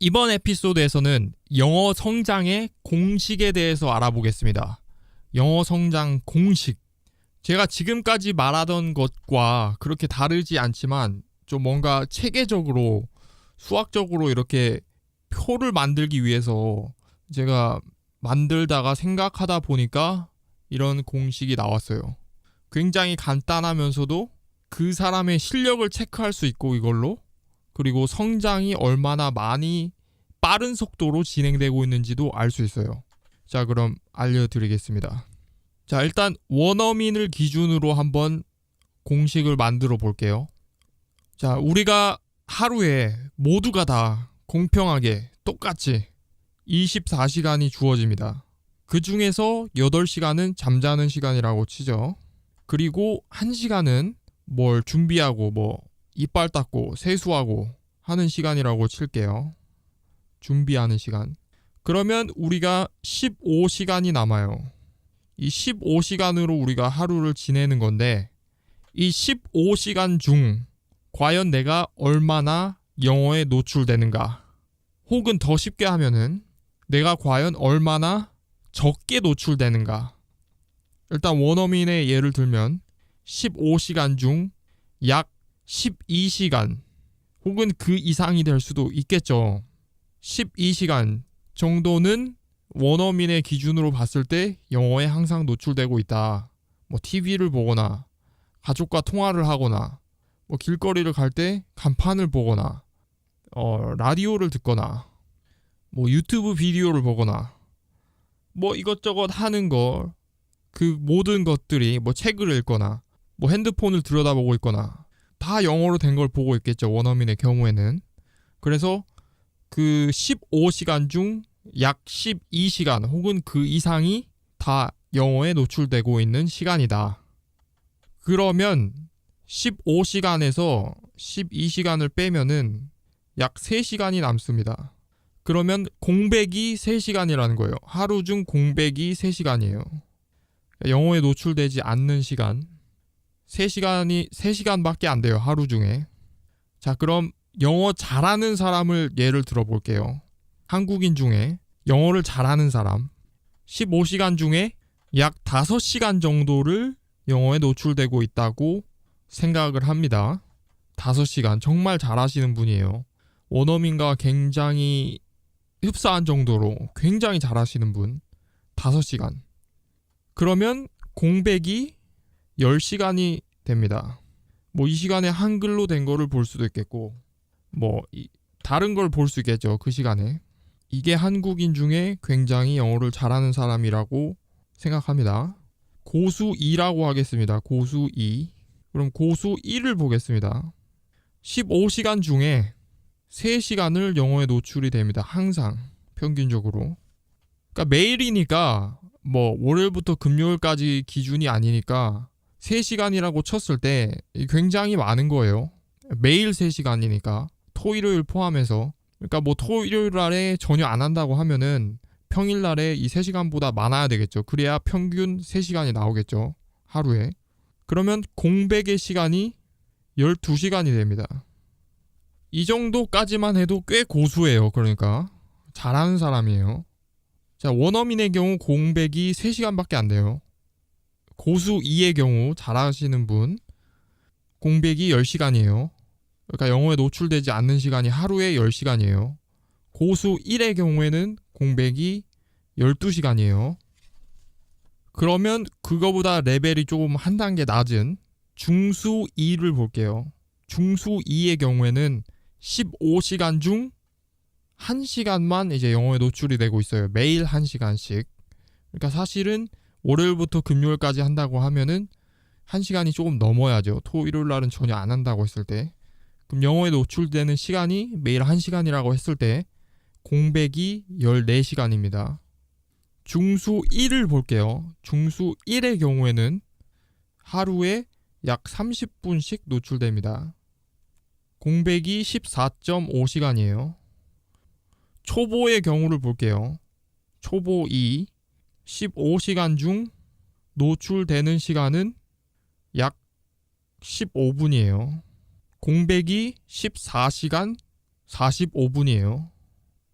이번 에피소드에서는 영어 성장의 공식에 대해서 알아보겠습니다. 영어 성장 공식. 제가 지금까지 말하던 것과 그렇게 다르지 않지만 좀 뭔가 체계적으로 수학적으로 이렇게 표를 만들기 위해서 제가 만들다가 생각하다 보니까 이런 공식이 나왔어요. 굉장히 간단하면서도 그 사람의 실력을 체크할 수 있고 이걸로, 그리고 성장이 얼마나 많이 빠른 속도로 진행되고 있는지도 알 수 있어요. 자, 그럼 알려드리겠습니다. 자, 일단 원어민을 기준으로 한번 공식을 만들어 볼게요. 자, 우리가 하루에 모두가 다 공평하게 똑같이 24시간이 주어집니다. 그 중에서 8시간은 잠자는 시간이라고 치죠. 그리고 1시간은 뭘 준비하고 이빨 닦고 세수하고 하는 시간이라고 칠게요. 준비하는 시간. 그러면 우리가 15시간이 남아요. 이 15시간으로 우리가 하루를 지내는 건데, 이 15시간 중 과연 내가 얼마나 영어에 노출되는가, 혹은 더 쉽게 하면은 내가 과연 얼마나 적게 노출되는가. 일단 원어민의 예를 들면 15시간 중 약 12시간 혹은 그 이상이 될 수도 있겠죠. 12시간 정도는 원어민의 기준으로 봤을 때 영어에 항상 노출되고 있다. TV를 보거나 가족과 통화를 하거나 길거리를 갈 때 간판을 보거나 라디오를 듣거나 유튜브 비디오를 보거나 이것저것 하는 거, 그 모든 것들이 책을 읽거나 핸드폰을 들여다보고 있거나 다 영어로 된 걸 보고 있겠죠, 원어민의 경우에는. 그래서 그 15시간 중 약 12시간 혹은 그 이상이 다 영어에 노출되고 있는 시간이다. 그러면 15시간에서 12시간을 빼면은 약 3시간이 남습니다. 그러면 공백이 3시간이라는 거예요. 하루 중 공백이 3시간이에요. 영어에 노출되지 않는 시간 3시간밖에 안 돼요, 하루 중에. 자, 그럼 영어 잘하는 사람을 예를 들어볼게요. 한국인 중에 영어를 잘하는 사람 15시간 중에 약 5시간 정도를 영어에 노출되고 있다고 생각을 합니다. 5시간 정말 잘하시는 분이에요. 원어민과 굉장히 흡사한 정도로 굉장히 잘하시는 분 5시간. 그러면 공백이 10시간이 됩니다. 이 시간에 한글로 된 거를 볼 수도 있겠고 다른 걸 볼 수 있겠죠, 그 시간에. 이게 한국인 중에 굉장히 영어를 잘하는 사람이라고 생각합니다. 고수 2라고 하겠습니다. 고수 2. 그럼 고수 1을 보겠습니다. 15시간 중에 3시간을 영어에 노출이 됩니다. 항상 평균적으로. 그러니까 매일이니까 월요일부터 금요일까지 기준이 아니니까 3시간이라고 쳤을 때 굉장히 많은 거예요. 매일 3시간이니까 토일요일 포함해서. 그러니까 토일요일 날에 전혀 안 한다고 하면은 평일 날에 이 3시간보다 많아야 되겠죠. 그래야 평균 3시간이 나오겠죠, 하루에. 그러면 공백의 시간이 12시간이 됩니다. 이 정도까지만 해도 꽤 고수예요. 그러니까 잘하는 사람이에요. 자, 원어민의 경우 공백이 3시간밖에 안 돼요. 고수 2의 경우 잘하시는 분 공백이 10시간이에요. 그러니까 영어에 노출되지 않는 시간이 하루에 10시간이에요. 고수 1의 경우에는 공백이 12시간이에요. 그러면 그거보다 레벨이 조금 한 단계 낮은 중수 2를 볼게요. 중수 2의 경우에는 15시간 중 1시간만 이제 영어에 노출이 되고 있어요. 매일 1시간씩. 그러니까 사실은 월요일부터 금요일까지 한다고 하면은 1시간이 조금 넘어야죠. 토일요일 날은 전혀 안 한다고 했을 때. 그럼 영어에 노출되는 시간이 매일 1시간이라고 했을 때 공백이 14시간입니다. 중수 1을 볼게요. 중수 1의 경우에는 하루에 약 30분씩 노출됩니다. 공백이 14.5시간이에요. 초보의 경우를 볼게요. 초보 2, 15시간 중 노출되는 시간은 약 15분이에요. 공백이 14시간 45분이에요.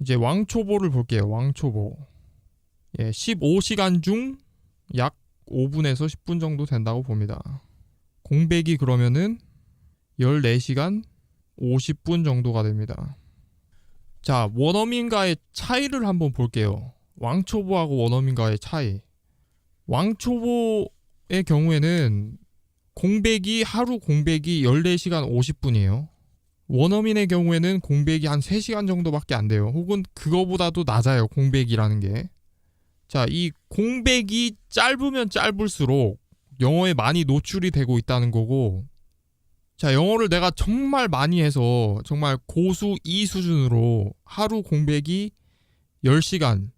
이제 왕초보를 볼게요. 왕초보. 15시간 중 약 5분에서 10분 정도 된다고 봅니다. 공백이 그러면은 14시간 50분 정도가 됩니다. 자, 원어민과의 차이를 한번 볼게요. 왕초보하고 원어민과의 차이. 왕초보의 경우에는 하루 공백이 14시간 50분이에요. 원어민의 경우에는 공백이 한 3시간 정도밖에 안 돼요. 혹은 그거보다도 낮아요. 공백이라는 게. 자, 이 공백이 짧으면 짧을수록 영어에 많이 노출이 되고 있다는 거고, 자, 영어를 내가 정말 많이 해서 정말 고수 2 수준으로 하루 공백이 10시간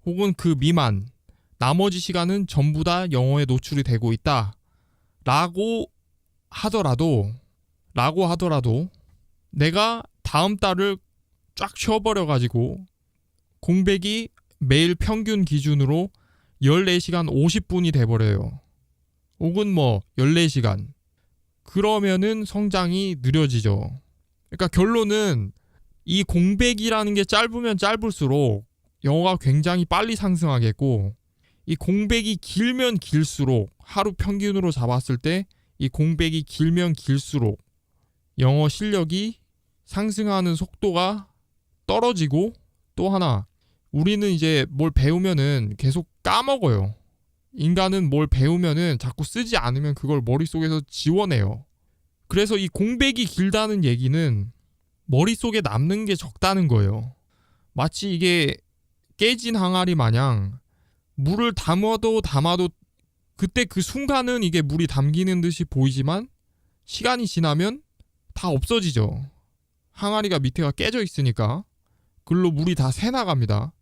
혹은 그 미만, 나머지 시간은 전부 다 영어에 노출이 되고 있다 라고 하더라도 내가 다음 달을 쫙 쉬어버려 가지고 공백이 매일 평균 기준으로 14시간 50분이 돼버려요. 혹은 14시간. 그러면은 성장이 느려지죠. 그러니까 결론은 이 공백이라는 게 짧으면 짧을수록 영어가 굉장히 빨리 상승하겠고, 이 공백이 길면 길수록, 하루 평균으로 잡았을 때 이 공백이 길면 길수록 영어 실력이 상승하는 속도가 떨어지고, 또 하나, 우리는 이제 뭘 배우면은 계속 까먹어요. 인간은 뭘 배우면은 자꾸 쓰지 않으면 그걸 머릿속에서 지워내요. 그래서 이 공백이 길다는 얘기는 머릿속에 남는 게 적다는 거예요. 마치 이게 깨진 항아리 마냥 물을 담아도 그때 그 순간은 이게 물이 담기는 듯이 보이지만 시간이 지나면 다 없어지죠. 항아리가 밑에가 깨져 있으니까 글로 물이 다 새나갑니다.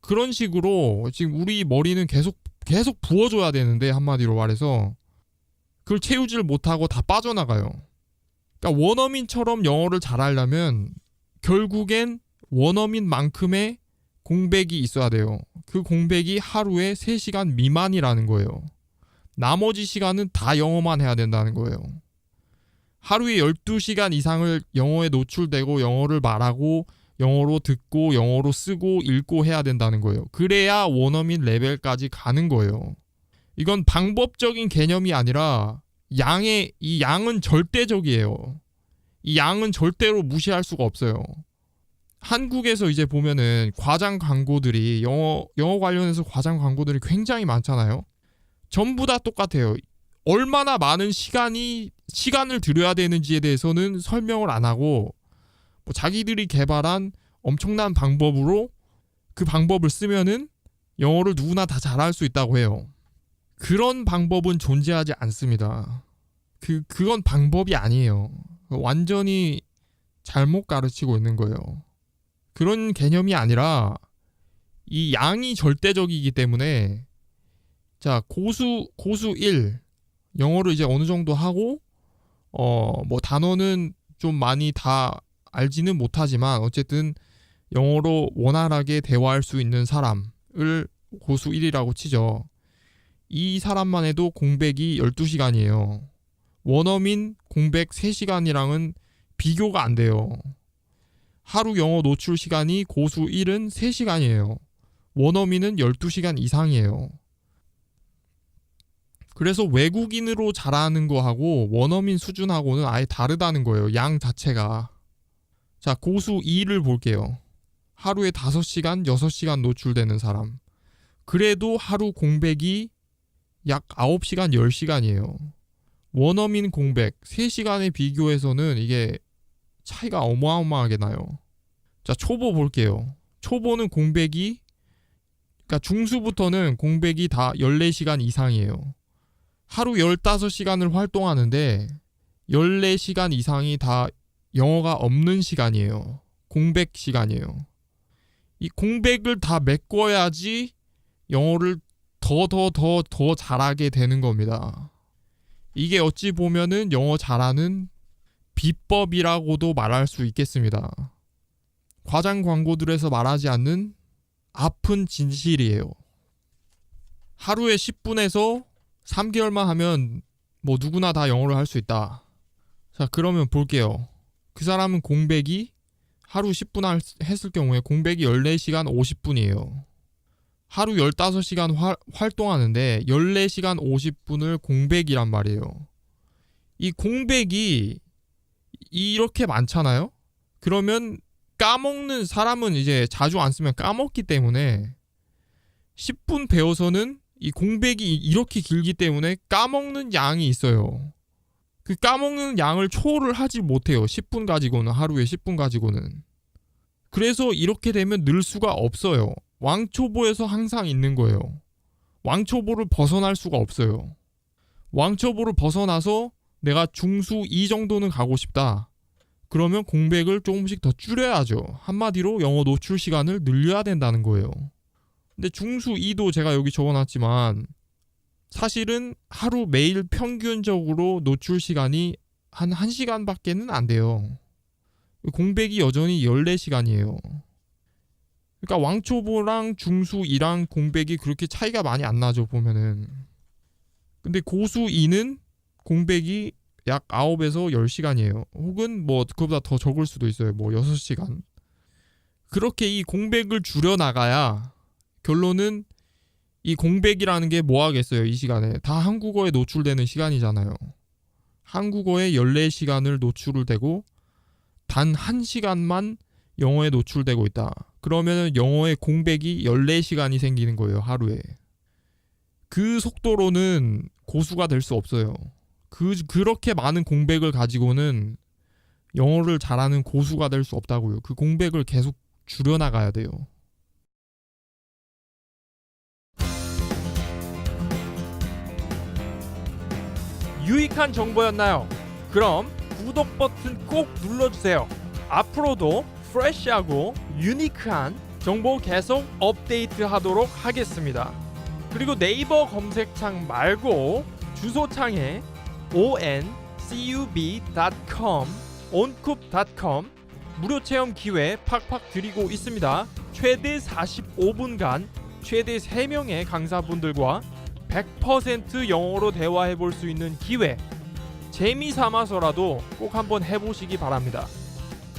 그런 식으로 지금 우리 머리는 계속 부어줘야 되는데, 한마디로 말해서 그걸 채우질 못하고 다 빠져나가요. 그러니까 원어민처럼 영어를 잘하려면 결국엔 원어민만큼의 공백이 있어야 돼요. 그 공백이 하루에 3시간 미만이라는 거예요. 나머지 시간은 다 영어만 해야 된다는 거예요. 하루에 12시간 이상을 영어에 노출되고 영어를 말하고 영어로 듣고 영어로 쓰고 읽고 해야 된다는 거예요. 그래야 원어민 레벨까지 가는 거예요. 이건 방법적인 개념이 아니라 이 양은 절대적이에요. 이 양은 절대로 무시할 수가 없어요. 한국에서 이제 보면은 과장 광고들이 영어 관련해서 과장 광고들이 굉장히 많잖아요. 전부 다 똑같아요. 얼마나 많은 시간을 들여야 되는지에 대해서는 설명을 안 하고, 자기들이 개발한 엄청난 방법으로 그 방법을 쓰면은 영어를 누구나 다 잘할 수 있다고 해요. 그런 방법은 존재하지 않습니다. 그건 방법이 아니에요. 완전히 잘못 가르치고 있는 거예요. 그런 개념이 아니라 이 양이 절대적이기 때문에, 자, 고수 1 영어를 이제 어느 정도 하고 단어는 좀 많이 다 알지는 못하지만 어쨌든 영어로 원활하게 대화할 수 있는 사람을 고수 1이라고 치죠. 이 사람만 해도 공백이 12시간이에요. 원어민 공백 3시간이랑은 비교가 안 돼요. 하루 영어 노출 시간이 고수 1은 3시간이에요. 원어민은 12시간 이상이에요. 그래서 외국인으로 잘하는 거하고 원어민 수준하고는 아예 다르다는 거예요. 양 자체가. 자, 고수 2를 볼게요. 하루에 5시간, 6시간 노출되는 사람. 그래도 하루 공백이 약 9시간, 10시간이에요. 원어민 공백 3시간에 비교해서는 이게 차이가 어마어마하게 나요. 자, 초보 볼게요. 초보는 그러니까 중수부터는 공백이 다 14시간 이상이에요. 하루 15시간을 활동하는데 14시간 이상이 다 영어가 없는 시간이에요. 공백 시간이에요. 이 공백을 다 메꿔야지 영어를 더 잘하게 되는 겁니다. 이게 어찌 보면은 영어 잘하는 비법이라고도 말할 수 있겠습니다. 과장 광고들에서 말하지 않는 아픈 진실이에요. 하루에 10분에서 3개월만 하면 누구나 다 영어를 할 수 있다. 자, 그러면 볼게요. 그 사람은 공백이 하루 10분 했을 경우에 공백이 14시간 50분이에요. 하루 15시간 활동하는데 14시간 50분을 공백이란 말이에요. 이 공백이 이렇게 많잖아요? 그러면 까먹는 사람은 이제 자주 안 쓰면 까먹기 때문에 10분 배워서는 이 공백이 이렇게 길기 때문에 까먹는 양이 있어요. 그 까먹는 양을 초월을 하지 못해요. 10분 가지고는, 하루에 10분 가지고는. 그래서 이렇게 되면 늘 수가 없어요. 왕초보에서 항상 있는 거예요. 왕초보를 벗어날 수가 없어요. 왕초보를 벗어나서 내가 중수 2 정도는 가고 싶다. 그러면 공백을 조금씩 더 줄여야죠. 한마디로 영어 노출 시간을 늘려야 된다는 거예요. 근데 중수 2도 제가 여기 적어놨지만 사실은 하루 매일 평균적으로 노출 시간이 한 1시간밖에는 안 돼요. 공백이 여전히 14시간이에요. 그러니까 왕초보랑 중수 2랑 공백이 그렇게 차이가 많이 안 나죠, 보면은. 근데 고수 2는 공백이 약 9에서 10시간이에요. 혹은 뭐 그거보다 더 적을 수도 있어요. 뭐 6시간. 그렇게 이 공백을 줄여나가야 결론은 이 공백이라는 게 뭐 하겠어요, 이 시간에. 다 한국어에 노출되는 시간이잖아요. 한국어에 14시간을 노출을 되고 단 1시간만 영어에 노출되고 있다. 그러면 영어의 공백이 14시간이 생기는 거예요, 하루에. 그 속도로는 고수가 될 수 없어요. 그렇게 많은 공백을 가지고는 영어를 잘하는 고수가 될 수 없다고요. 그 공백을 계속 줄여나가야 돼요. 유익한 정보였나요? 그럼 구독 버튼 꼭 눌러주세요. 앞으로도 프레시하고 유니크한 정보 계속 업데이트하도록 하겠습니다. 그리고 네이버 검색창 말고 주소창에 oncub.com oncub.com 무료 체험 기회 팍팍 드리고 있습니다. 최대 45분간 최대 3명의 강사분들과 100% 영어로 대화해 볼 수 있는 기회, 재미삼아서라도 꼭 한번 해보시기 바랍니다.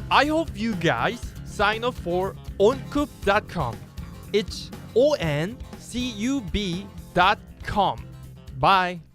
I hope you guys sign up for oncub.com. It's oncub.com. Bye.